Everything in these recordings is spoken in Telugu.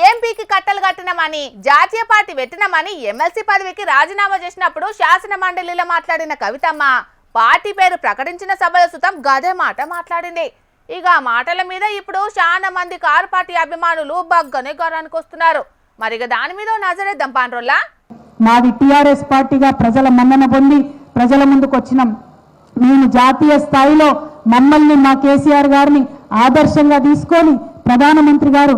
ఎంపీకి కట్టలు కట్టినామని జాతీయ పార్టీ పెట్టినామని ఎమ్మెల్సీ పదవికి రాజీనామా చేసినప్పుడు శాసన మండలిలో మాట్లాడిన కవితమ్మ పార్టీ పేరు ప్రకటించిన సభల సుతం గదే మాట మాట్లాడింది. ఇక ఆ మాటల మీద ఇప్పుడు చాలా మంది కారు పార్టీ అభిమానులు బగ్గనే గరానికి వస్తున్నారు. మరి దాని మీద నజరేద్దాం పాండ్రోల్లా. మాది టీఆర్ఎస్ పార్టీగా ప్రజల మన్నన పొంది ప్రజల ముందుకు వచ్చినాం. మేము జాతీయ స్థాయిలో మమ్మల్ని మా కేసీఆర్ గారిని ఆదర్శంగా తీసుకొని ప్రధానమంత్రి గారు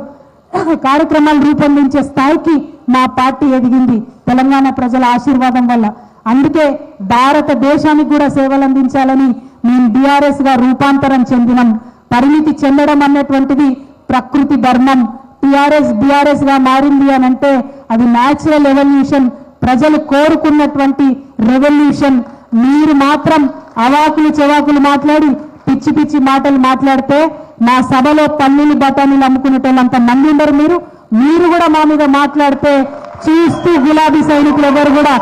కార్యక్రమాలు రూపొందించే స్థాయికి మా పార్టీ ఎదిగింది తెలంగాణ ప్రజల ఆశీర్వాదం వల్ల. అందుకే భారతదేశానికి కూడా సేవలు అందించాలని మేము బీఆర్ఎస్ గా రూపాంతరం చెందినాం. పరిమితి చెందడం అన్నటువంటిది ప్రకృతి ధర్మం. టీఆర్ఎస్ బీఆర్ఎస్ గా మారింది అని అంటే అది న్యాచురల్ ఎవల్యూషన్, ప్రజలు కోరుకున్నటువంటి రెవల్యూషన్. మీరు మాత్రం అవాకులు చెవాకులు మాట్లాడి పిచ్చి పిచ్చి మాటలు మాట్లాడితే మా సభలో పల్లీలు బఠానీలు అమ్ముకునేటోళ్ళంత మంది ఉండరు. మీరు కూడా మా మీద మాట్లాడితే చూస్తూ గులాబీ సైనికులు ఎవరు కూడా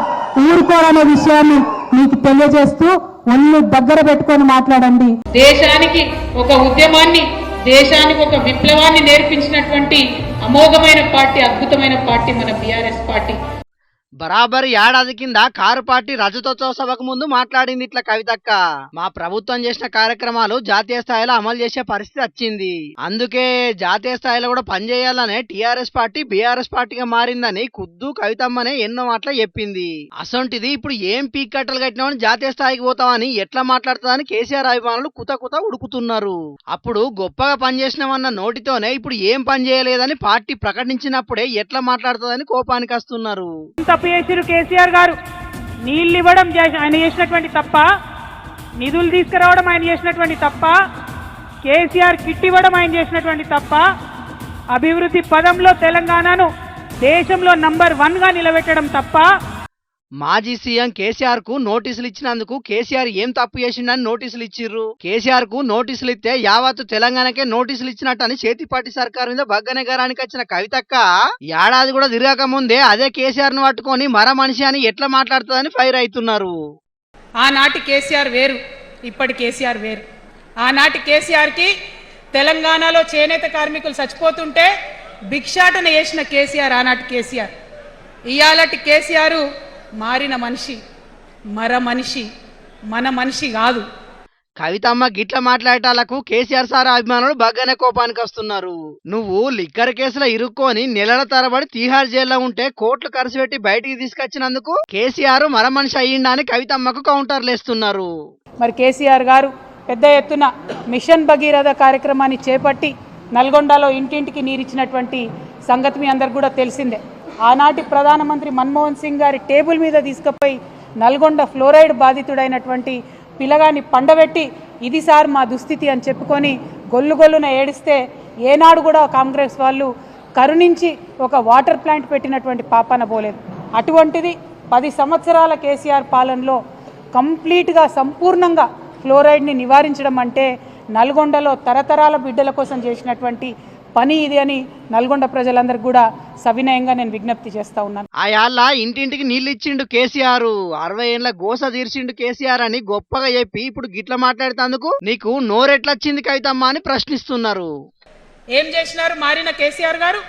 ఊరుకోరనే విషయాన్ని మీకు తెలియజేస్తూ ఒళ్ళు దగ్గర పెట్టుకొని మాట్లాడండి. దేశానికి ఒక ఉద్యమాన్ని, దేశానికి ఒక విప్లవాన్ని నేర్పించినటువంటి అమోఘమైన పార్టీ, అద్భుతమైన పార్టీ మన బీఆర్ఎస్ పార్టీ. బరాబర్ ఏడాది కింద కారు పార్టీ రజతోత్సవ సభకు ముందు మాట్లాడింది ఇట్లా కవితక్క. మా ప్రభుత్వం చేసిన కార్యక్రమాలు జాతీయ స్థాయిలో అమలు చేసే పరిస్థితి వచ్చింది, అందుకే జాతీయ స్థాయిలో కూడా పనిచేయాలనే టీఆర్ఎస్ పార్టీ బీఆర్ఎస్ పార్టీగా మారిందని కుద్దు కవితమ్మనే ఎన్నో మాటలు చెప్పింది. అసొంటిది ఇప్పుడు ఏం పీక్ కట్టలు కట్టినామని జాతీయ స్థాయికి పోతామని ఎట్లా మాట్లాడుతుందని కేసీఆర్ అభిమానులు కుత కుత ఉడుకుతున్నారు. అప్పుడు గొప్పగా పనిచేసినామన్న నోటితోనే ఇప్పుడు ఏం పని చేయలేదని పార్టీ ప్రకటించినప్పుడే ఎట్లా మాట్లాడుతుందని కోపానికి వస్తున్నారు. చేసిరు కేసీఆర్ గారు నీళ్ళు ఇవ్వడం ఆయన చేసినటువంటి తప్ప, నిధులు తీసుకురావడం ఆయన చేసినటువంటి తప్ప, కేసీఆర్ కిట్ ఇవ్వడం ఆయన చేసినటువంటి తప్ప, అభివృద్ధి పదంలో తెలంగాణను దేశంలో నంబర్ 1 గా నిలబెట్టడం తప్ప. మాజీ సీఎం కేసీఆర్ కు నోటీసులు ఇచ్చినందుకు కేసీఆర్ ఏం తప్పు చేసిండని నోటీసులు ఇచ్చిర్రు. కేసీఆర్ కు నోటీసులు ఇస్తే యావత్తు తెలంగాణకే నోటీసులు ఇచ్చినట్టని చేతిపాటి సర్కారు మీద బగ్గనే గారానికి వచ్చిన కవితక్క ఏడాది కూడా తిరగక ముందే అదే కేసీఆర్ ను పట్టుకొని మర మనిషి అని ఎట్లా మాట్లాడుతుందని ఫైర్ అవుతున్నారు. ఆనాటి కేసీఆర్ వేరు, ఇప్పటి కేసీఆర్ వేరు. ఆనాటి కేసీఆర్ కి తెలంగాణలో చేనేత కార్మికులు చచ్చిపోతుంటే భిక్షాటన చేసిన కేసీఆర్ ఆనాటి కేసీఆర్. ఇయాలటి కేసీఆర్ మారిన మనిషి, మర మనిషి, మన మనిషి కాదు. కవితమ్మ గిట్ల మాట్లాడటాలకు కేసీఆర్ సార్ అభిమానులు బగ్గనే కోపానికి వస్తున్నారు. నువ్వు లిక్కర్ కేసులో ఇరుక్కొని నెలల తరబడి తీహార్ జైల్లో ఉంటే కోట్లు ఖర్చు పెట్టి బయటికి తీసుకొచ్చినందుకు కేసీఆర్ మర మనిషి అయ్యిండా అని కవితమ్మకు కౌంటర్లు వేస్తున్నారు. మరి కేసీఆర్ గారు పెద్ద ఎత్తున మిషన్ భగీరథ కార్యక్రమాన్ని చేపట్టి నల్గొండలో ఇంటింటికి నీరిచ్చినటువంటి సంగతి మీ అందరికి కూడా తెలిసిందే. ఆనాటి ప్రధానమంత్రి మన్మోహన్ సింగ్ గారి టేబుల్ మీద తీసుకుపోయి నల్గొండ ఫ్లోరైడ్ బాధితుడైనటువంటి పిల్లగాన్ని పండబెట్టి ఇది సార్ మా దుస్థితి అని చెప్పుకొని గొల్లున ఏడిస్తే ఏనాడు కూడా కాంగ్రెస్ వాళ్ళు కరుణించి ఒక వాటర్ ప్లాంట్ పెట్టినటువంటి పాపాన పోలేదు. అటువంటిది 10 సంవత్సరాల కేసీఆర్ పాలనలో కంప్లీట్గా సంపూర్ణంగా ఫ్లోరైడ్ని నివారించడం అంటే నల్గొండలో తరతరాల బిడ్డల కోసం చేసినటువంటి పని ఇది అని నల్గొండ ప్రజలందరికీ కూడా సవినయంగా నేను విజ్ఞప్తి చేస్తా ఉన్నాను. ఆయాళ్ళ ఇంటింటికి నీళ్ళు ఇచ్చిండు కేసీఆర్, 60 ఏళ్ల గోస తీర్చిండు కేసీఆర్ అని గొప్పగా చెప్పి ఇప్పుడు గిట్ల మాట్లాడుతందుకు నీకు నోరెట్లొచ్చింది కవితమ్మ అని ప్రశ్నిస్తున్నారు. ఏం చేసినారు మారిన కేసీఆర్ గారు?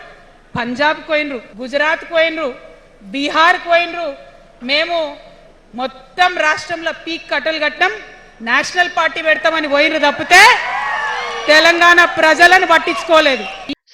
పంజాబ్ పోయినరు, గుజరాత్ పోయినరు, బీహార్ పోయినరు. మేము మొత్తం రాష్ట్రంలో పీక్ కట్టలు కట్టాం, నేషనల్ పార్టీ పెడతామని పోయినరు తప్పితే తెలంగాణ ప్రజలను పట్టించుకోలేదు.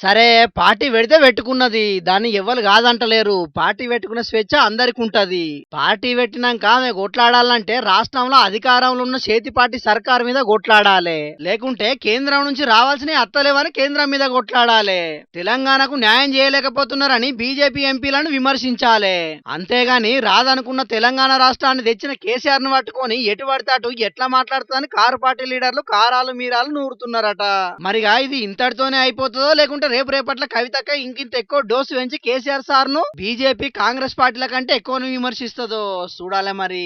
సరే పార్టీ పెడితే పెట్టుకున్నది, దాన్ని ఎవరు కాదంటలేరు. పార్టీ పెట్టుకున్న స్వేచ్ఛ అందరికి ఉంటది. పార్టీ పెట్టినాక ఆమె కొట్లాడాలంటే రాష్ట్రంలో అధికారంలో ఉన్న చేతి పార్టీ సర్కారు మీద కొట్లాడాలి, లేకుంటే కేంద్రం నుంచి రావాల్సిన అత్తలేవని కేంద్రం మీద కొట్లాడాలి. తెలంగాణకు న్యాయం చేయలేకపోతున్నారని బీజేపీ ఎంపీలను విమర్శించాలి. అంతేగాని రాదనుకున్న తెలంగాణ రాష్ట్రాన్ని తెచ్చిన కేసీఆర్ ను పట్టుకొని ఎటు పడితే అటు ఎట్లా మాట్లాడుతుందని కారు పార్టీ లీడర్లు కారాలు మీరాలు నూరుతున్నారట. మరిగా ఇది ఇంతటితోనే అయిపోతుందో లేకుంటే రేపట్ల కవితక్క ఇంకింత ఎక్కువ డోసు పెంచి కేసీఆర్ సార్ ను బీజేపీ కాంగ్రెస్ పార్టీల కంటే ఎక్కువ విమర్శిస్తుందో చూడాలి. మరి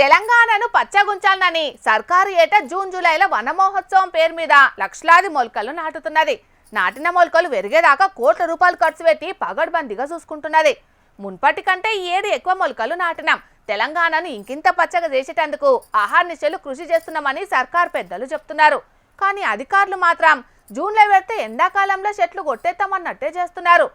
తెలంగాణను పచ్చగుంచాలని సర్కారు ఏటా జూన్ జూలైలో వన మహోత్సవం పేరు మీద లక్షలాది మొలకలు నాటుతున్నది. నాటిన మొలకలు పెరిగేదాకా కోట్ల రూపాయలు ఖర్చు పెట్టి పగడ్బందీగా చూసుకుంటున్నది. మున్పటి కంటే ఈ ఏడు ఎక్కువ మొలకలు నాటినాం. తెలంగాణను ఇంకింత పచ్చగా చేసేటందుకు ఆహార్నిశలు కృషి చేస్తున్నామని సర్కార్ పెద్దలు చెప్తున్నారు. కానీ అధికారులు మాత్రం జూన్లో పెడితే ఎండాకాలంలో చెట్లు కొట్టేస్తామన్నట్టే చేస్తున్నారు.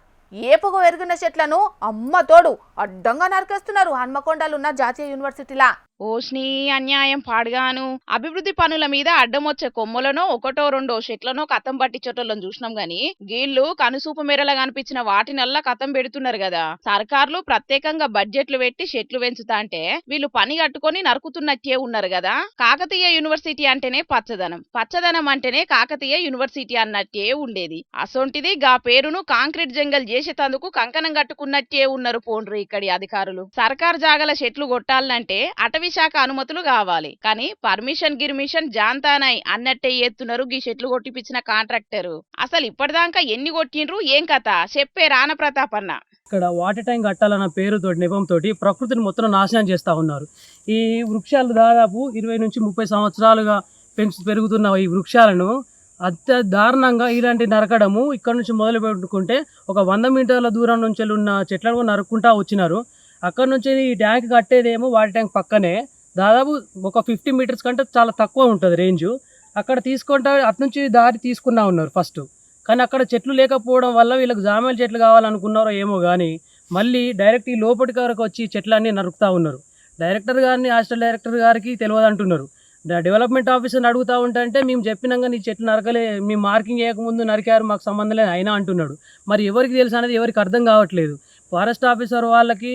ఏపుగు పెరిగిన చెట్లను అమ్మ తోడు అడ్డంగా నరికేస్తున్నారు హన్మకొండలున్న జాతీయ యూనివర్సిటీలా. ఓష్ని అన్యాయం పాడుగాను అభివృద్ధి పనుల మీద అడ్డమొచ్చే కొమ్మలనో ఒకటో రెండో చెట్లనో కథం పట్టించటోళ్ళని చూసినాం గాని గీళ్లు కనుసూపు మేరలా కనిపించిన వాటినల్లా కథం పెడుతున్నారు కదా. సర్కార్లు ప్రత్యేకంగా బడ్జెట్లు పెట్టి చెట్లు పెంచుతా అంటే వీళ్ళు పని కట్టుకొని నరుకుతున్నట్టే ఉన్నారు కదా. కాకతీయ యూనివర్సిటీ అంటేనే పచ్చదనం, పచ్చదనం అంటేనే కాకతీయ యూనివర్సిటీ అన్నట్టే ఉండేది. అసొంటిది గా పేరును కాంక్రీట్ జంగల్ చేసేటందుకు కంకణం కట్టుకున్నట్టే ఉన్నారు పోండ్రి ఇక్కడి అధికారులు. సర్కార్ జాగల చెట్లు కొట్టాలంటే అటవీ శాఖ అనుమతులు కావాలి, కానీ పర్మిషన్ గిర్మిషన్ జాంతానాయ్ అన్నట్టే ఎత్తున్నారు గీ చెట్లు కొట్టిపించిన కాంట్రాక్టర్. అసలు ఇప్పటిదాకా ఎన్ని కొట్టిండ్రు ఏం కథ చెప్పే రాణ ప్రతాప్ అన్న. ఇక్కడ వాటర్ ట్యాంక్ కట్టాలన్న పేరుతో నెపంతో ప్రకృతిని మొత్తం నాశనం చేస్తూ ఉన్నారు. ఈ వృక్షాలు దాదాపు 20 నుంచి 30 సంవత్సరాలుగా పెరుగుతున్న ఈ వృక్షాలను అత్య దారుణంగా ఇలాంటి నరకడము ఇక్కడ నుంచి మొదలు పెట్టుకుంటే ఒక 100 మీటర్ల దూరం నుంచి ఉన్న చెట్లను నరుక్కుంటా వచ్చినారు. అక్కడ నుంచి ఈ ట్యాంక్ కట్టేదేమో వాటర్ ట్యాంక్ పక్కనే దాదాపు ఒక 50 మీటర్స్ కంటే చాలా తక్కువ ఉంటుంది రేంజ్. అక్కడ తీసుకుంటా అటు నుంచి దారి తీసుకున్నా ఉన్నారు ఫస్ట్, కానీ అక్కడ చెట్లు లేకపోవడం వల్ల వీళ్ళకి జామేల చెట్లు కావాలనుకున్నారో ఏమో కానీ మళ్ళీ డైరెక్ట్ ఈ లోపలికి వరకు వచ్చి చెట్లన్నీ నరుకుతూ ఉన్నారు. డైరెక్టర్ గారిని హాస్టల్ డైరెక్టర్ గారికి తెలియదు అంటున్నారు. డెవలప్మెంట్ ఆఫీసర్ని అడుగుతూ ఉంటే మేము చెప్పినాక నీ చెట్లు నరకలే, మీ మార్కింగ్ చేయకముందు నరికారు, మాకు సంబంధం లేదు అయినా అంటున్నాడు. మరి ఎవరికి తెలుసు అనేది ఎవరికి అర్థం కావట్లేదు. ఫారెస్ట్ ఆఫీసర్ వాళ్ళకి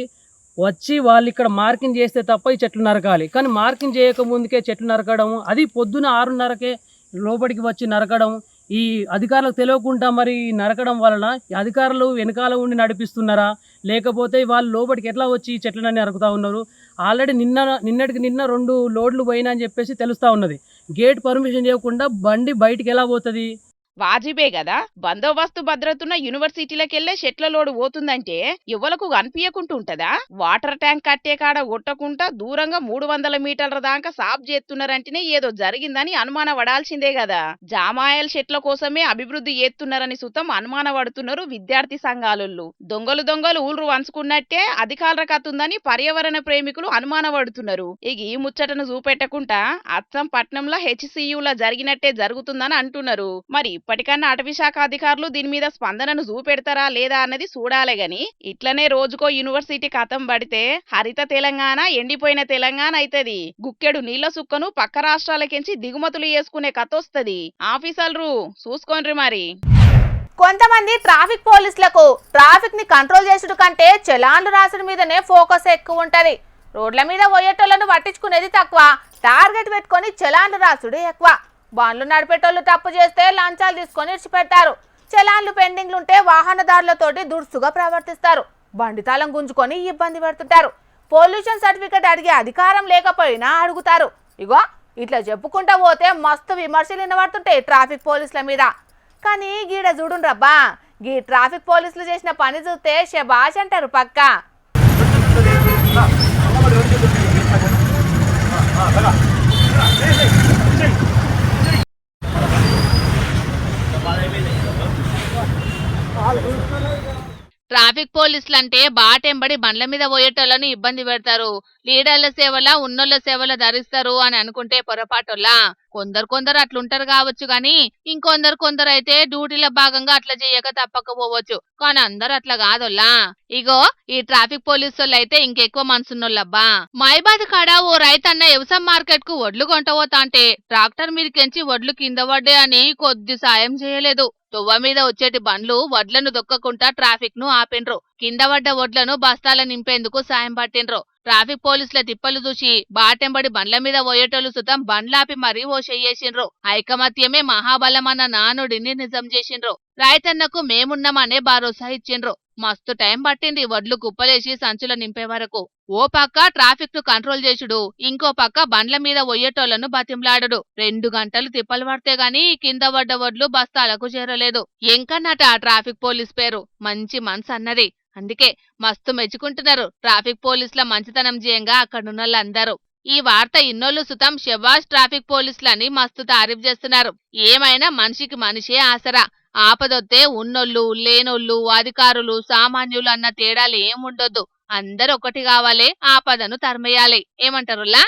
వచ్చి వాళ్ళు ఇక్కడ మార్కింగ్ చేస్తే తప్ప ఈ చెట్లు నరకాలి, కానీ మార్కింగ్ చేయకముందుకే చెట్లు నరకడం, అది పొద్దున 6:30కే లోపలికి వచ్చి నరకడం, ఈ అధికారులకు తెలియకుండా మరి నరకడం వలన అధికారులు వెనకాల ఉండి నడిపిస్తున్నారా లేకపోతే వాళ్ళు లోపలికి ఎట్లా వచ్చి చెట్లన్నీ నరుకుతూ ఉన్నారు. ఆల్రెడీ నిన్నటికి 2 లోడ్లు పోయినా అని చెప్పేసి తెలుస్తూ ఉన్నది. గేట్ పర్మిషన్ చేయకుండా బండి బయటికి ఎలా పోతుంది? వాజిబే కదా. బందోబస్తు భద్రతున్న యూనివర్సిటీలకెళ్లే చెట్ల లోడు పోతుందంటే ఎవలకు కనిపించకుండా ఉంటదా? వాటర్ ట్యాంక్ కట్టే కాడ కొట్టకుండా దూరంగా 300 మీటర్ల దాకా సాఫ్ చేస్తున్నారంటేనే ఏదో జరిగిందని అనుమాన పడాల్సిందే కదా. జామాయల చెట్ల కోసమే అభివృద్ధి చేస్తున్నారని సుతం అనుమాన పడుతున్నారు విద్యార్థి సంఘాలు. దొంగలు ఊళ్ళు వంచుకున్నట్టే అధికారుల కత్తుందని పర్యావరణ ప్రేమికులు అనుమాన పడుతున్నారు. ఇక ఈ ముచ్చటను చూపెట్టకుండా అచ్చం పట్నంలో HCUలా జరిగినట్టే జరుగుతుందని అంటున్నారు. మరి ఇప్పటికన్నా అటవీ శాఖ అధికారులు దీని మీద స్పందనను చూపెడతారా లేదా అన్నది చూడాలే గాని ఇట్లనే రోజుకో యూనివర్సిటీ కథం పడితే హరిత తెలంగాణ ఎండిపోయిన తెలంగాణ అయితది. గుక్కెడు నీళ్ల సుక్కను పక్క రాష్ట్రాలకించి దిగుమతులు చేసుకునే కథ వస్తది. ఆఫీసర్లు చూసుకోండి మరి. కొంతమంది ట్రాఫిక్ పోలీసులకు ట్రాఫిక్ ని కంట్రోల్ చేసుడు కంటే చలాన్లు రాసుడు మీదనే ఫోకస్ ఎక్కువ ఉంటది. రోడ్ల మీద పోయేటోళ్లను పట్టించుకునేది తక్కువ, టార్గెట్ పెట్టుకొని చలాన్లు రాసుడు ఎక్కువ. బండ్లు నడిపేటోళ్ళు తప్పు చేస్తే లంచాలు తీసుకొని ఇడిచిపెడతారు. చలాన్లు పెండింగ్లుంటే వాహనదారులతోటి దురుసుగా ప్రవర్తిస్తారు. బండి తాళం గుంజుకొని ఇబ్బంది పెడుతుంటారు. పొల్యూషన్ సర్టిఫికెట్ అడిగే అధికారం లేకపోయినా అడుగుతారు. ఇగో ఇట్లా చెప్పుకుంటా పోతే మస్తు విమర్శలు వినబడుతుంటాయి ట్రాఫిక్ పోలీసుల మీద. కానీ గీడ చూడుండ్రబ్బా, గీ ట్రాఫిక్ పోలీసులు చేసిన పని చూస్తే శబాష్ అంటారు పక్కా. ట్రాఫిక్ పోలీసులు అంటే బాటెంబడి బండ్ల మీద పోయేటోళ్లను ఇబ్బంది పెడతారు, లీడర్ల సేవలా ఉన్నోళ్ల సేవల ధరిస్తారు అని అనుకుంటే పొరపాటోళ్ళ. కొందరు అట్లుంటారు కావచ్చు గాని ఇంకొందరు అయితే డ్యూటీల భాగంగా అట్లా చేయక తప్పకపోవచ్చు, కానీ అందరు అట్లా కాదోల్లా. ఇగో ఈ ట్రాఫిక్ పోలీసు అయితే ఇంకెక్కువ మనసున్నోళ్ళబ్బా. మైబాద్ కాడ ఓ రైతన్న వ్యవసాయ మార్కెట్ కు వడ్లు కొంటపోతా అంటే ట్రాక్టర్ మీదకెంచి వడ్లు కింద పడ్డే అని కొద్ది సాయం చేయలేదు. తువ్వ మీద వచ్చేటి బండ్లు వడ్లను దొక్కకుండా ట్రాఫిక్ ను ఆపిండ్రు. కింద పడ్డ వడ్లను బస్తాల నింపేందుకు సాయం పట్టిండ్రు. ట్రాఫిక్ పోలీసుల తిప్పలు చూసి బాటెంబడి బండ్ల మీద పోయేటోళ్లు సుతం బండ్లాపి మరీ ఓ చెయ్యేసిండ్రు. ఐకమత్యమే మహాబలమన్న నానుడిని నిజం చేసిండ్రు. రైతన్నకు మేమున్నామనే భరోసా ఇచ్చిండ్రు. మస్తు టైం పట్టింది వడ్లు కుప్పలేసి సంచుల నింపే వరకు. ఓ పక్క ట్రాఫిక్ ను కంట్రోల్ చేసుడు, ఇంకో పక్క బండ్ల మీద పోయేటోళ్లను బతింలాడుడు. 2 గంటలు తిప్పలు పడితే గాని కింద పడ్డ వడ్లు బస్తాలకు చేరలేదు. ఎంకన్నట ఆ ట్రాఫిక్ పోలీస్ పేరు మంచి మనసు అన్నది. అందుకే మస్తు మెచ్చుకుంటున్నారు ట్రాఫిక్ పోలీసుల మంచితనం చేయంగా అక్కడున్నోళ్ళందరూ. ఈ వార్త ఇన్నోళ్లు సుతం శబాష్ ట్రాఫిక్ పోలీసులని మస్తు తారీఫ్ చేస్తున్నారు. ఏమైనా మనిషికి మనిషే ఆసరా. ఆపదొత్తే ఉన్నోళ్ళు లేనోళ్ళు అధికారులు సామాన్యులు అన్న తేడాలు ఏముండొద్దు, అందరు ఒకటి కావాలి, ఆపదను తరిమేయాలి. ఏమంటారులా?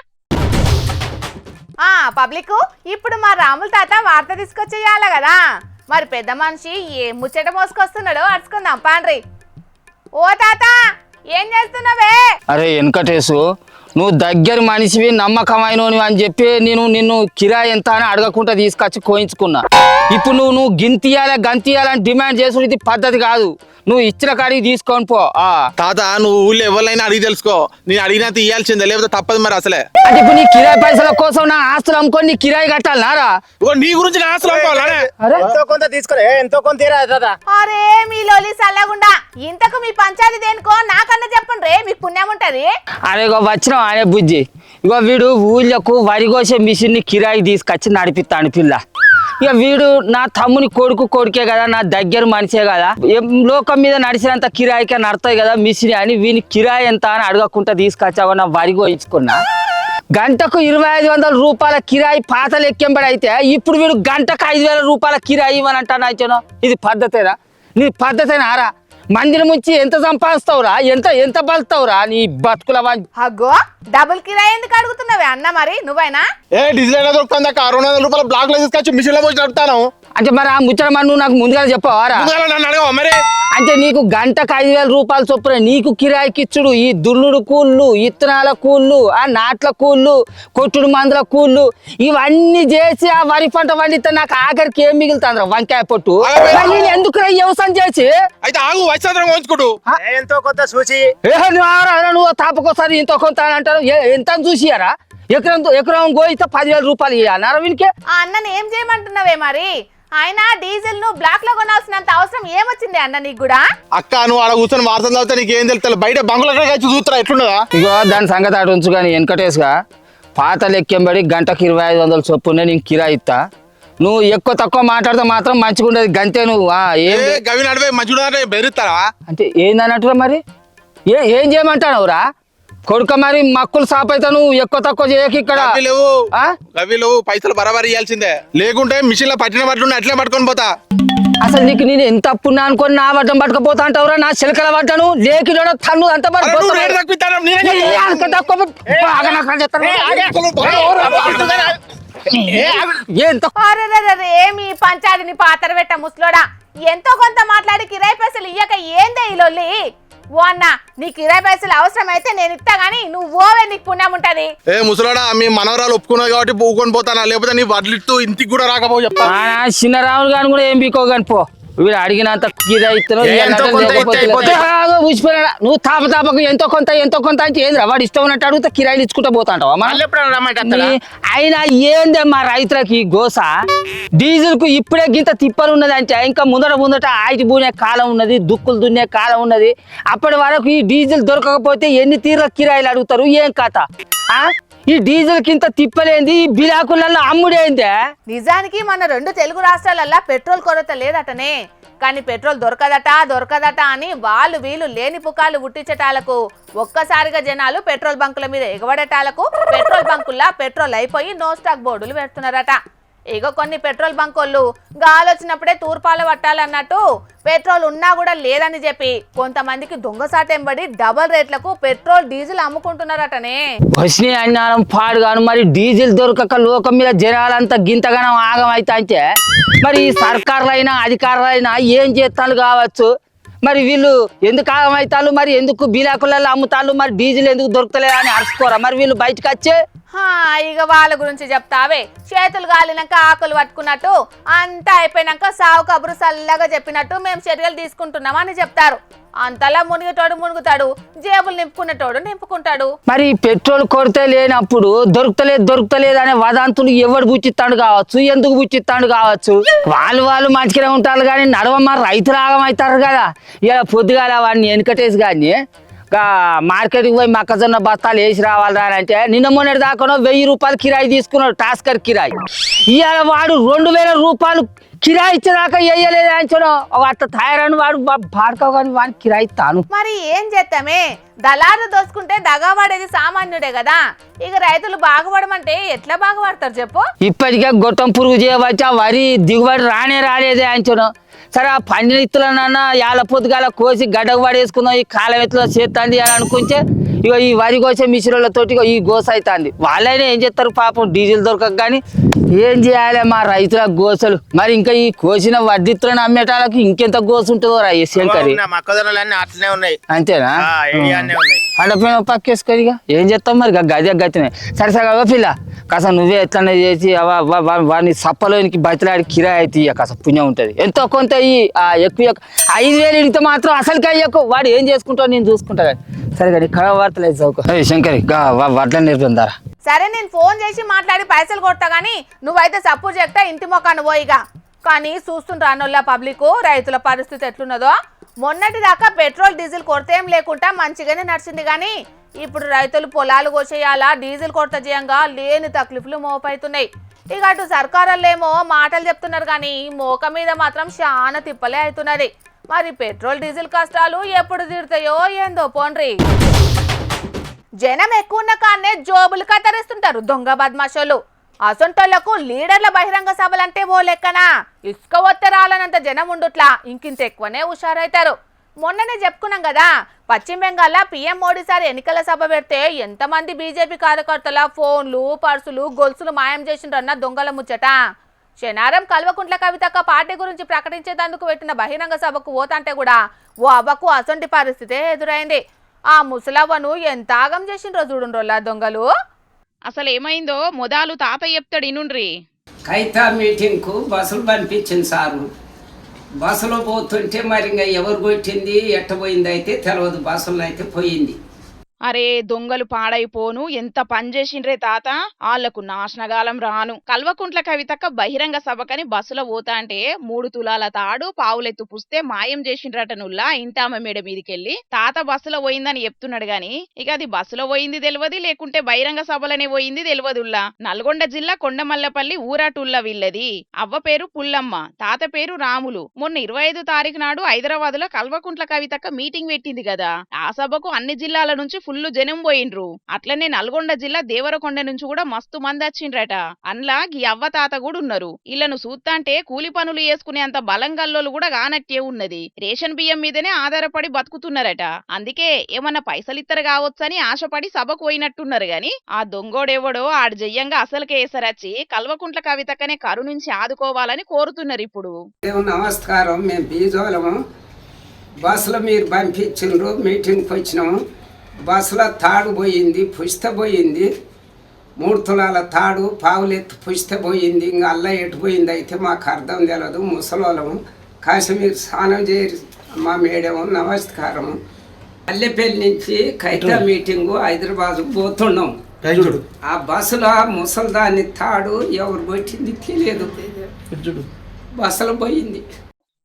పబ్లిక్ ఇప్పుడు మా రాముల తాత వార్త తీసుకొచ్చేయాల కదా, మరి పెద్ద మనిషి ఏ ముచ్చట మోసుకొస్తున్నాడో అడుచుకుందాం పాండ్రి. ఓ తాత ఏం చేస్తున్నావే? అరే వెనకటేశు, నువ్వు దగ్గర మనిషివి నమ్మకమైనవి అని చెప్పి నిన్ను కిరాయి ఎంత అని అడగకుండా తీసుకొచ్చి కోయించుకున్నా. ఇప్పుడు నువ్వు గంతియాలని డిమాండ్ చేసుడు ఇది పద్ధతి కాదు. నువ్వు ఇచ్చిన కాడికి తీసుకొని పో. తాత నువ్వు ఊళ్ళో ఎవరైనా అడిగి తెలుసుకో, నేను అడిగినా తీయాల్సిందే, లేకపోతే తప్పదు మరి అసలే. అంటే ఇప్పుడు నీ కిరాయి పైసల కోసం నా ఆస్తులు అమ్ముకొని నీ కిరాయి కట్టాలి నారా? నీ గురించి నా ఆస్తులు అమ్ముకోవాలనే. ఎంతో కొంత తీసుకురా, ఎంతో కొంత తీరా తాత. అరే మీ లోలి సల్లగుండా, ఇంతకు మీ పంచాయతీ దేనికో నాకన్నా చెప్పండి రే, మీకు పుణ్యం ఉంటది. అరే ఇగో వచ్చినావు అనే బుజ్జి. ఇగో వీడు ఊళ్ళకు వరి కోసే మిషన్ ని కిరాయి తీసుకొచ్చి నడిపిస్తాను పిల్ల. ఇక వీడు నా తమ్ముని కొడుకే కదా, నా దగ్గర మనిషే కదా, లోకం మీద నడిచినంత కిరాయికే నడతాయి కదా మిషన్ అని వీని కిరాయి ఎంత అని అడగకుండా తీసుకొచ్చావు. నా వరి కోయించుకున్నా. గంటకు 2500 రూపాయల కిరాయి పాత లెక్కెంబడి అయితే ఇప్పుడు వీడు గంటకు 5000 రూపాయల కిరాయి ఇవ్వని అంటాను. అయితేనో ఇది పద్ధతేనా? నీ పద్ధతేనారా? మందిని ముంచి ఎంత సంపాదిస్తావురా, ఎంత బలుతావురా నీ బతుకుల? అగ్గో డబుల్ కిరాయి ఎందుకు అడుగుతున్నావే అన్న? మరి నువ్వైనా డీజిల్ అయినా దొరుకుతుంది అక్క. 200 రూపాయల బ్లాక్ లో తీసుకొచ్చి మిషన్ లో పోయి నడుపుతాను. అంటే మరి ఆ ముచ్చట మరి నువ్వు నాకు ముందుగా చెప్పవారా? నన్ను అడగవా మరి? అంటే నీకు గంటకు 5000 రూపాయలు చొప్పున నీకు కిరాయికి ఇచ్చుడు, ఈ దున్నుడు కూళ్ళు, ఇత్తనాల కూళ్ళు, ఆ నాట్ల కూళ్ళు, కొట్టుడు మందుల కూళ్ళు, ఇవన్నీ చేసి ఆ వరి పంట వండితే నాకు ఆఖరికి ఏం మిగులుతుంది? వంకాయ పొట్టు. ఎందుకు వ్యవసాయం చేసి అయితే ఆగు వైశాంతరం కోయించుకుంటూ ఎంతో కొంత చూసి నువ్వు తాపకోసారి ఇంత కొంత అని అంటారు. ఎంత చూసియారా? ఎకరం గోయితే 10,000 రూపాయలు ఇవ్వాలి వీనికి. ఆ అన్నని ఏం చేయమంటున్నావే మరి? ఆయన డీజిల్ ను బ్లాక్ లో కొనాల్సినంత అవసరం ఏమొచ్చింది అన్న నీకు కూడా? అక్క నువ్వు ఆడ కూర్చొని వార్తలు చదివితే నీకేం తెలుస్తుంది? బయట బంకులు చూస్తారా ఎట్లున్నదా? ఇగో దాని సంగతి అటు ఉంచు కానీ వెనకటేసుగా పాత లెక్కెంబడి గంటకు 2500 చొప్పునే నేను కిరాయి ఇస్తా. నువ్వు ఎక్కువ తక్కువ మాట్లాడితే మాత్రం మంచిగా ఉండేది గంతే. నువ్వు గవి నడిపే మంచిగా బెదిరిస్తారా? అంటే ఏందన్నట్టుగా మరి ఏం చేయమంటావురా కొడుక? మరి మక్కులు సాప్ అయితే నువ్వు ఎక్కువ తక్కువ చేయక ఇక్కడ గవి లేవు, పైసలు బరాబర్ ఇవ్వాల్సిందే, లేకుంటే మిషన్ లో పట్టిన బట్టలు అట్లే పట్టుకొని పోతా. అసలు నీకు నేను ఎంత అప్పున్నా అనుకోని నా వడ్డం పట్టుకపోతా అంటావురా? నా చిలకల పడ్డాను లేకి తన్ను అంత మీ పంచాయతీని పాతర పెట్ట ముసలోడా, ఎంతో కొంత మాట్లాడి కిరాయి పైసలు ఇయ్యక ఏందే ఈ లొల్లి? ఓ అన్న నీ కిరాయి పైసలు అవసరం అయితే నేను ఇస్తా గానీ నువ్వు ఓవే, నీకు పుణ్యం ఉంటది. ముసలోడా మీ మనవరాలు ఒప్పుకున్నావు కాబట్టి పూకొని పోతానా, లేకపోతే నీ వడ్లిట్టు ఇంటికి కూడా రాకపో చెప్తా. చిన్నరాములు గాని కూడా ఏం బీకోగాని పో. వీడు అడిగినంత నువ్వు తాపకు ఎంతో కొంత అంటే ఏంద్రా? వాడు ఇష్టం ఉన్నట్టు అడిగితే కిరాయిలు ఇచ్చుకుంటా పోతాంటావా? అయినా ఏందే మా రైతులకి గోస? డీజిల్ కు ఇప్పుడే గింత తిప్పలు ఉన్నది అంటే ఇంకా ముందట ఆయిటి బూనే కాలం ఉన్నది, దుక్కులు దున్నే కాలం ఉన్నది. అప్పటి వరకు ఈ డీజిల్ దొరకకపోతే ఎన్ని తీర్ల కిరాయిలు అడుగుతారు? ఏం కథ? ఈ డీజిల్ కింద తిప్పలేంది, ఈ బిలాకులలో అమ్ముడేందే? నిజానికి మన 2 తెలుగు రాష్ట్రాలల్లో పెట్రోల్ కొరత లేదటనే, కానీ పెట్రోల్ దొరకదట అని వీళ్ళు లేని పుకాలు ఉట్టించటాలకు ఒక్కసారిగా జనాలు పెట్రోల్ బంకుల మీద ఎగబడటాలకు పెట్రోల్ బంకుల్లో పెట్రోల్ అయిపోయి నో స్టాక్ బోర్డులు పెడుతున్నారట. ఇగో కొన్ని పెట్రోల్ బంకోళ్ళు గాలొచ్చినప్పుడే తూర్పాలు పట్టాలన్నట్టు పెట్రోల్ ఉన్నా కూడా లేదని చెప్పి కొంతమందికి దొంగసాటెంబడి డబల్ రేట్లకు పెట్రోల్ డీజిల్ అమ్ముకుంటున్నారటనే. వచ్చినాయి అన్నారం పాడుగాను. మరి డీజిల్ దొరకక లోకం మీద జనాలంతా గింతగానం ఆగమైతే అంటే మరి ఈ సర్కారులైనా అధికారులైనా ఏం చేస్తాను కావచ్చు? మరి వీళ్ళు ఎందుకు ఆగమవుతారు? మరి ఎందుకు బిలాకులలో అమ్ముతారు? మరి డీజిల్ ఎందుకు దొరుకుతలేదు అని అరుచుకోరా మరి వీళ్ళు బయటకు వచ్చే? ఇక వాళ్ళ గురించి చెప్తావే, చేతులు గాలినాక ఆకులు పట్టుకున్నట్టు అంతా అయిపోయినాక సావు కబురు చల్లగా చెప్పినట్టు మేము చర్యలు తీసుకుంటున్నామని చెప్తారు. అంతలా మునుగుతాడు, జేబులు నింపుకునేటోడు నింపుకుంటాడు. మరి పెట్రోల్ కొరత లేనప్పుడు దొరుకుతలేదు అనే వదంతులు ఎవడు బుచ్చిస్తాడు కావచ్చు, ఎందుకు బుచ్చిస్తాడు కావచ్చు? వాళ్ళు మంచిగానే ఉంటారు కానీ నడవమ్మ రైతులు ఆగమవుతారు కదా. ఇలా పొద్దుగాల వాడిని వెనకటేసి కానీ మార్కెట్కి పోయి మొక్కజొన్న బస్తాలు వేసి రావాలా అని అంటే నిన్న మొన్నటి దాకా 1000 రూపాయలు కిరాయి తీసుకున్నాడు, టాస్కర్ కిరాయి. ఇవాళ వాడు 2000 రూపాయలు కిరాయి ఇచ్చేదాకా వేయలేదు అంచనో. అట్లా తయారని వాడు పాడుకోవు కానీ వాడిని కిరాయి తాను. మరి ఏం చేస్తామే, దళారు దోసుకుంటే దగావాడేది సామాన్యుడే కదా. ఇక రైతులు బాగుపడమంటే ఎట్లా బాగుపడతారు చెప్పు? ఇప్పటికే గొట్టం పురుగు చేయవచ్చు, వరి దిగుబడి రాలేదే అంచనో. సరే ఆ పండిన ఇత్తులనన్నా యాల పొద్దుగాల కోసి గడ్డకు పడేసుకుందాం, ఈ కాలం ఎత్తులో చేస్తాండి అని అనుకుంటే ఇక ఈ వరి కోసే మిషన్లతోటి ఈ గోస అవుతుంది. వాళ్ళైనా ఏం చేస్తారు పాపం, డీజిల్ దొరకక కానీ ఏం చేయాలి మా రైతుల గోసలు. మరి ఇంకా ఈ కోసిన వడ్డిత్తులను అమ్మేటాలకు ఇంకెంత గోస ఉంటుందో శంకరి. మొక్కజొన్నలన్నీ అట్లనే ఉన్నాయి. అంతేనా? పండపోయిన పక్కేసుకొని ఇక ఏం చేస్తాం మరి గదే గతినే. సరే సరే పిల్ల కాస్త నువ్వే ఎట్లనే చేసి వాడిని సప్పలోనికి బతిలాడి కిరాయి అయితే కాస్త పుణ్యం ఉంటుంది. ఎంతో కొంత ఎక్కువ 5,000 ఇడితే మాత్రం అసలుకి అయ్యకు వాడు ఏం చేసుకుంటావు నేను చూసుకుంటా. కానీ సరే కానీ కళ వార్తలేదు చదువుకో శంకరి వడ్ల నేర్పిందారా. సరే నేను ఫోన్ చేసి మాట్లాడి పైసలు కొడతా గానీ నువ్వైతే సపోర్ట్ చేస్తా ఇంటి మొక్కను పోయిగా. కానీ చూస్తుండ్రానోళ్ళ పబ్లిక్ రైతుల పరిస్థితి ఎట్లున్నదో. మొన్నటి దాకా పెట్రోల్ డీజిల్ కొరత ఏం లేకుండా మంచిగానే నడిచింది కానీ ఇప్పుడు రైతులు పొలాలు కోసేయాలా డీజిల్ కొరత చేయంగా లేని తక్లీఫ్లు మోపైతున్నాయి. ఇక అటు సర్కారులేమో మాటలు చెప్తున్నారు కానీ మోక మీద మాత్రం చాలా తిప్పలే అవుతున్నది. మరి పెట్రోల్ డీజిల్ కష్టాలు ఎప్పుడు తీరుతాయో ఏందో పోండ్రి. జనం ఎక్కువ ఉన్న కాన్నే జోబులు కత్తరిస్తుంటారు దొంగ బద్మాషోళ్ళు. అసొంటోళ్లకు లీడర్ల బహిరంగ సభలంటే ఓ లెక్కనా? ఇసుక వస్తే రాలనంత జనం ఉండుట్లా ఇంకింత ఎక్కువనే హుషారైతారు. మొన్ననే చెప్పుకున్నాం కదా, పశ్చిమ బెంగాల్లో పీఎం మోడీ సార్ ఎన్నికల సభ పెడితే ఎంతమంది బీజేపీ కార్యకర్తల ఫోన్లు పర్సులు గొలుసులు మాయం చేసిండ్రన్న దొంగల ముచ్చట. శనారం కల్వకుంట్ల కవితక్క పార్టీ గురించి ప్రకటించేందుకు పెట్టిన బహిరంగ సభకు పోతాంటే కూడా ఓ అవ్వకు అసొంటి పరిస్థితే ఎదురైంది. ఆ ముసలవ్వను ఎంత ఆగం చేసిండ్రో చూడుండ్రోలా దొంగలు. అసలు ఏమైందో మొదలు తాత చెప్తాడు ఇనుండ్రి. కైతా మీటింగ్కు బస్సులు పంపించింది సారు. బస్సులో పోతుంటే మరి ఇంకా ఎవరు కొట్టింది ఎట్టపోయింది అయితే తెలియదు. బస్సులో అయితే పోయింది. అరే దొంగలు పాడైపోను ఎంత పని చేసిండ్రే తాత, ఆళ్లకు నాశనగాలం రాను. కల్వకుంట్ల కవితక్క బహిరంగ సభకని బస్సులో పోతా అంటే 3 తులాల తాడు పావులెత్తు పుస్తే మాయం చేసిండ్రట నుల్లా ఇంటామ మేడ మీదకెళ్ళి. తాత బస్సులో పోయిందని చెప్తున్నాడు గాని ఇక అది బస్సులో పోయింది తెలియదు, లేకుంటే బహిరంగ సభలనే పోయింది తెలియదుల్లా. నల్గొండ జిల్లా కొండమల్లపల్లి ఊరాటుల్ల వీళ్ళది. అవ్వ పేరు పుల్లమ్మ, తాత పేరు రాములు. మొన్న 25 తారీఖు నాడు హైదరాబాద్ లో కల్వకుంట్ల కవితక్క మీటింగ్ పెట్టింది కదా. ఆ సభకు అన్ని జిల్లాల నుంచి ఫుల్లు జనం పోయిండ్రు. అట్లనే నల్గొండ జిల్లా దేవరకొండ నుంచి కూడా మస్తు మంది వచ్చిండ్రట. అన్లా ఈ అవ్వ తాత కూడా ఉన్నారు. ఇళ్లను చూస్తాంటే కూలి పనులు చేసుకునే అంత బలంగల్లోలు కూడా కానట్టే ఉన్నది. రేషన్ బియ్యం మీదనే ఆధారపడి బతుకుతున్నారట. అందుకే ఏమన్నా పైసలు ఇత్తరు కావచ్చని ఆశపడి సభకు పోయినట్టున్నారు గాని ఆ దొంగోడెవడో ఆడు జయ్యంగా అసలుకే ఏసరచ్చి కల్వకుంట్ల కవితక్కనే కరుణించి ఆదుకోవాలని కోరుతున్నారు. ఇప్పుడు నమస్కారం, మేము బీజోళము. బస్సులో మీరు పంపించిండ్రు, మీటింగ్కి వచ్చినాము. బస్సులో తాడు పోయింది, పుష్త పోయింది. 3 తులాల తాడు పావులెత్తు పుష్త పోయింది. ఇంకా అల్ల ఎటు పోయింది అయితే మాకు అర్థం తెలియదు. ముసలోళ్ళము కాశ్మీర్ స్నానం చేసి మా మేడము నమస్కారము. అల్లెపల్లి నుంచి కైతా మీటింగు హైదరాబాద్ పోతున్నాం. ఆ బస్సులో ముసల్దాన్ని తాడు ఎవరు కొట్టింది తెలియదు, బస్సులో పోయింది.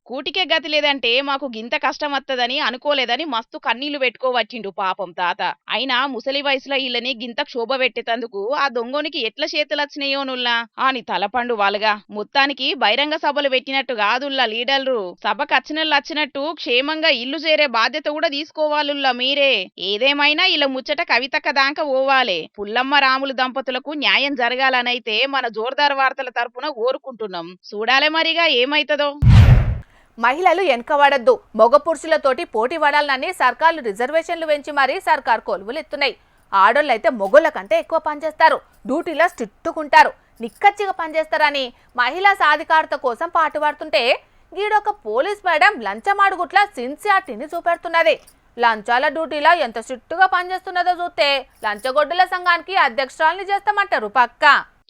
కూటికే గతి లేదంటే మాకు గింత కష్టం వత్తదని అనుకోలేదని మస్తు కన్నీళ్లు పెట్టుకోవచ్చిండు పాపం తాత. అయినా ముసలి వయసులో వీళ్ళని గింత క్షోభ పెట్టేటందుకు ఆ దొంగోనికి ఎట్లా చేతులచ్చినాయో నుల్లా అని తలపండు వాళ్ళగా. మొత్తానికి బహిరంగ సభలు పెట్టినట్టు కాదుల్లా లీడర్లు. సభకు వచ్చినట్టు క్షేమంగా ఇల్లు చేరే బాధ్యత కూడా తీసుకోవాలుల్లా మీరే. ఏదేమైనా ఇలా ముచ్చట కవితక్క దాకా పోవాలే. పుల్లమ్మ రాములు దంపతులకు న్యాయం జరగాలనైతే మన జోర్దార్ వార్తల తరపున కోరుకుంటున్నాం. చూడాలే మరిగా ఏమైతుందో. మహిళలు వెనకబడద్దు, మగ పురుషులతోటి పోటీ పడాలని సర్కార్లు రిజర్వేషన్లు పెంచి మరీ సర్కార్ కొలువులు ఎత్తున్నాయి. ఆడోళ్ళైతే మొగోళ్ళ కంటే ఎక్కువ పనిచేస్తారు, డ్యూటీలో స్ట్రిక్ట్కుంటారు, నిక్కచ్చిగా పనిచేస్తారని మహిళా సాధికారత కోసం పాటుపడుతుంటే గీడొక పోలీస్ మేడం లంచమాడుగుట్ల సిన్సియారిటీని చూపెడుతున్నది. లంచాల డ్యూటీలో ఎంత స్ట్రిక్ట్గా పనిచేస్తున్నదో చూస్తే లంచగొడ్డుల సంఘానికి అధ్యక్షురాల్ని చేస్తామంటారు పక్క.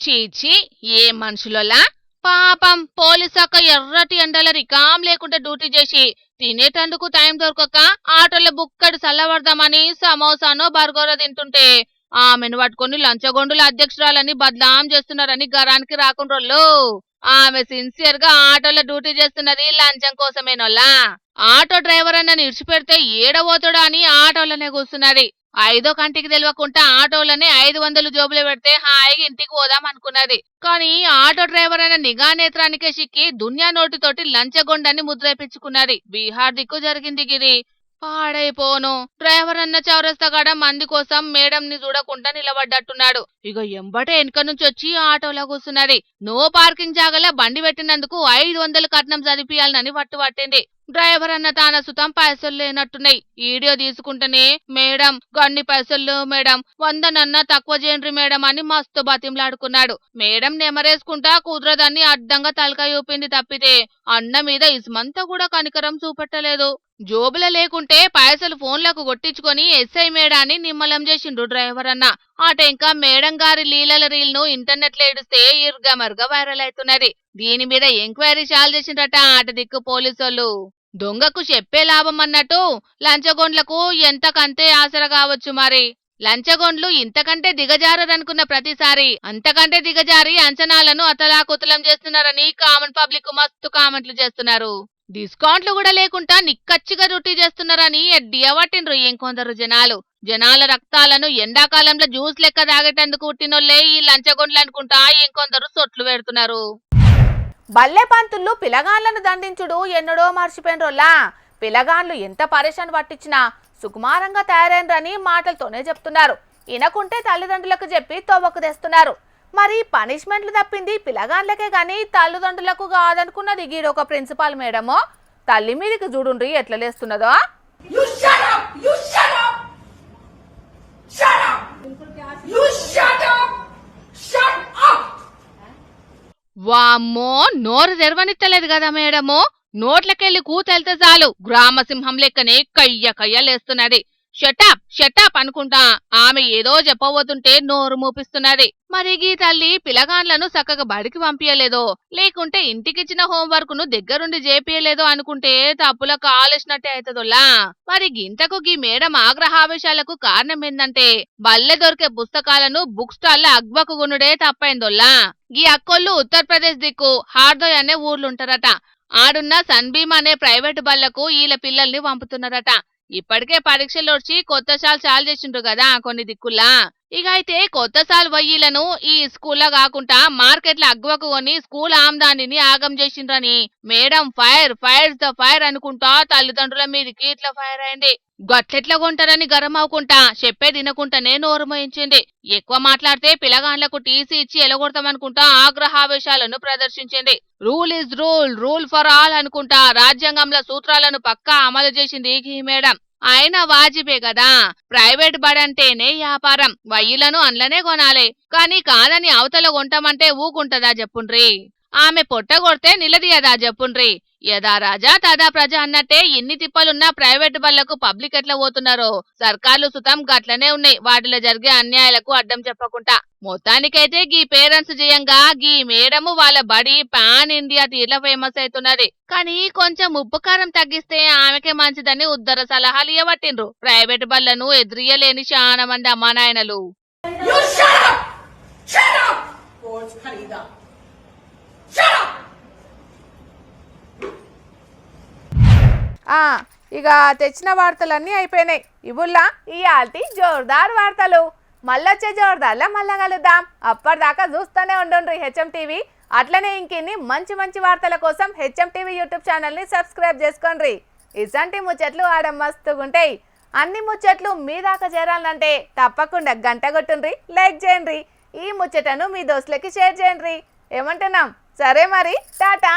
చీచి ఏ మనుషులలా పాపం పోలీసాక ఎర్రటి ఎండల రికాం లేకుండా డ్యూటీ చేసి తినేటందుకు టైం దొరకక ఆటోలో బుక్కడి చల్లబడదామని సమోసానో బర్గరో తింటుంటే ఆమెను పట్టుకుని లంచగొండుల అధ్యక్షురాలని బద్నాం చేస్తున్నారని గరానికి రాకుండ్రోళ్ళు. ఆమె సిన్సియర్ గా ఆటోలో డ్యూటీ చేస్తున్నది లంచం కోసమేనోల్లా. ఆటో డ్రైవర్ అన్న నిడిచిపెడితే ఏడబోతాడో అని ఆటోలోనే కూర్చున్నది. 5వ కంటికి తెలియకుండా ఆటోలనే 500 జోబులు పెడితే హాయిగా ఇంటికి పోదాం అనుకున్నది. కానీ ఆటో డ్రైవర్ అయిన నిఘా నేత్రానికే సిక్కి దునియా నోటితోటి లంచగొండాన్ని ముద్రేపించుకున్నది. బీహార్ దిక్కు జరిగింది గిది. పాడైపోను డ్రైవర్ అన్న చౌరస్తాగాడ మంది కోసం మేడం ని చూడకుండా నిలబడ్డట్టున్నాడు. ఇక ఎంబటే వెనక నుంచి వచ్చి ఆటోలో కూర్చున్నది. నో పార్కింగ్ జాగలా బండి పెట్టినందుకు 500 కట్నం చదివియాలని పట్టుబట్టింది. డ్రైవర్ అన్న తాన సుతం పైసలు లేనట్టున్నాయి. వీడియో తీసుకుంటేనే మేడం గన్ని పైసలు లేవు మేడం, 100 తక్కువ చేయండి మేడం అని మస్తు బతిమలాడుకున్నాడు. మేడం నెమరేసుకుంటా కుదరదని అడ్డంగా తలకాయ ఊపింది తప్పితే అన్న మీద ఇసుమంతా కూడా కనికరం చూపెట్టలేదు. జోబుల లేకుంటే పైసలు ఫోన్లకు కొట్టించుకొని ఎస్ఐ మేడాన్ని నిమ్మలం చేసిండు డ్రైవర్ అన్న. ఇంకా మేడం గారి లీలల రీల్ ను ఇంటర్నెట్ లో ఏడిస్తే ఇరుగమరుగా వైరల్ అవుతున్నది. దీని మీద ఎంక్వైరీ చాలు చేసిండ్రట అటు దిక్కు పోలీసోళ్ళు. దొంగకు చెప్పే లాభం అన్నట్టు లంచగొండ్లకు ఎంతకంతే ఆసర కావచ్చు. మరి లంచగొండ్లు ఇంతకంటే దిగజారనుకున్న ప్రతిసారి అంతకంటే దిగజారి అంచనాలను అతలాకుతలం చేస్తున్నారని కామన్ పబ్లిక్ మస్తు కామెంట్లు చేస్తున్నారు. డిస్కౌంట్లు కూడా లేకుండా నిక్కచ్చిగా డ్యూటీ చేస్తున్నారని ఎడ్డియవట్టిండ్రు ఇంకొందరు జనాల రక్తాలను ఎండాకాలంలో జ్యూస్ లెక్క తాగేటందుకు పుట్టినోళ్లే ఈ లంచగొండ్లు అనుకుంటా ఇంకొందరు సొట్లు పెడుతున్నారు. బల్లె పంతుళ్ళు పిలగాన్లను దండించుడు ఎన్నడో మర్చిపోయినరోలా. పిలగాన్లు ఎంత పరేషాన్ పట్టించినా సుకుమారంగా తయారైనరని మాటలతోనే చెప్తున్నారు. ఇనకుంటే తల్లిదండ్రులకు చెప్పి తోవకు తెస్తున్నారు. మరి పనిష్మెంట్లు తప్పింది పిలగాన్లకే గాని తల్లిదండ్రులకు కాదనుకున్నది గీడొక ప్రిన్సిపాల్ మేడమో. తల్లి మీదికి చూడుండ్రి ఎట్లా లేస్తున్నదో. వామ్మో, నోరు తెరవనిత్తలేదు కదా మేడము. నోట్లకెళ్లి కూతెళ్తే చాలు గ్రామసింహం లెక్కనే కయ్య కయ్యలేస్తున్నది. షటప్ షటప్ అనుకుంటా ఆమె ఏదో చెప్పబోతుంటే నోరు మూపిస్తున్నది. మరి ఈ తల్లి పిలగాన్లను చక్కగా బడికి పంపించలేదో లేకుంటే ఇంటికిచ్చిన హోంవర్క్ ను దగ్గరుండి చేపియలేదో అనుకుంటే తప్పుల కాలేసినట్టే అవుతుందోలా. మరి గింతకు గీ మేడం ఆగ్రహావేశాలకు కారణం ఏందంటే బల్లె దొరికే పుస్తకాలను బుక్ స్టాల్ అగ్వకు కొనుడే తప్పైందోల్లా. గీ అక్కోళ్ళు ఉత్తరప్రదేశ్ దిక్కు హార్దోయ్ అనే ఊర్లుంటారట. ఆడున్న సన్బీమ్ అనే ప్రైవేటు బళ్లకు వీళ్ళ పిల్లల్ని పంపుతున్నారట. ఇప్పటికే పరీక్షలు వచ్చి కొత్త సాల్ చాలు చేసిండ్రు కదా కొన్ని దిక్కుల్లా. అయితే కొత్త సాల్ వయ్యిలను ఈ స్కూల్లో కాకుండా మార్కెట్లో అగ్వకు కొని స్కూల్ ఆమ్దానిని ఆగం చేసిండ్రని మేడం ఫైర్ ద ఫైర్ అనుకుంటా తల్లిదండ్రుల మీదకి ఇట్లా ఫైర్ అయింది. గట్లెట్లా కొంటారని గరం అవ్వకుంటా చెప్పేది వినకుండానే నోరు మోయించింది. ఎక్కువ మాట్లాడితే పిలగాండ్లకు టీసీ ఇచ్చి ఎలగొడతామనుకుంటా ఆగ్రహావేశాలను ప్రదర్శించింది. Rule is rule for all అనుకుంటా రాజ్యాంగంలో సూత్రాలను పక్కా అమలు చేసింది ఈ మేడం. అయినా వాజిబే కదా, ప్రైవేట్ బడంటేనే వ్యాపారం, వయ్యిలను అండ్లనే కొనాలి. కానీ కాదని అవతల కొంటామంటే ఊకుంటదా చెప్పుండ్రి. ఆమె పొట్టగొడితే నిలదీయదా చెప్పుండ్రి. యదా రాజా తదా ప్రజ అన్నట్టే ఎన్ని తిప్పలున్నా ప్రైవేటు బళ్లకు పబ్లిక్ ఎట్లా పోతున్నారో సర్కార్లు సుతం గట్లనే ఉన్నాయి వాటిలో జరిగే అన్యాయాలకు అడ్డం చెప్పకుండా. మొత్తానికైతే గీ పేరెంట్స్ జయంగా గీ మేడము వాళ్ళ బడి పాన్ ఇండియా తీర్ల ఫేమస్ అవుతున్నది. కానీ కొంచెం ఉప్పు కారం తగ్గిస్తే ఆమెకే మంచిదని ఉద్దర సలహాలు ఇవ్వబట్టిండ్రు ప్రైవేటు బళ్లను ఎదురియలేని చాలా మంది అమ్మానాయనలు. ఇక తెచ్చిన వార్తలన్నీ అయిపోయినాయి. ఇవుల్లా ఇయాల్టి జోర్దార్ వార్తలు. మళ్ళొచ్చే జోర్దార్లో మళ్ళా కలుద్దాం. అప్పటిదాకా చూస్తూనే ఉండండి హెచ్ఎం టీవీ. అట్లనే ఇంకిన్ని మంచి మంచి వార్తల కోసం హెచ్ఎం టీవీ యూట్యూబ్ ఛానల్ని సబ్స్క్రైబ్ చేసుకోండి. ఇసంటి ముచ్చట్లు ఆడ మస్తుగుంటాయి. అన్ని ముచ్చట్లు మీ దాకా చేరాలంటే తప్పకుండా గంట కొట్టుండ్రి, లైక్ చేయండి. ఈ ముచ్చటను మీ దోస్తులకి షేర్ చేయండి. ఏమంటున్నాం? సరే మరి, టాటా.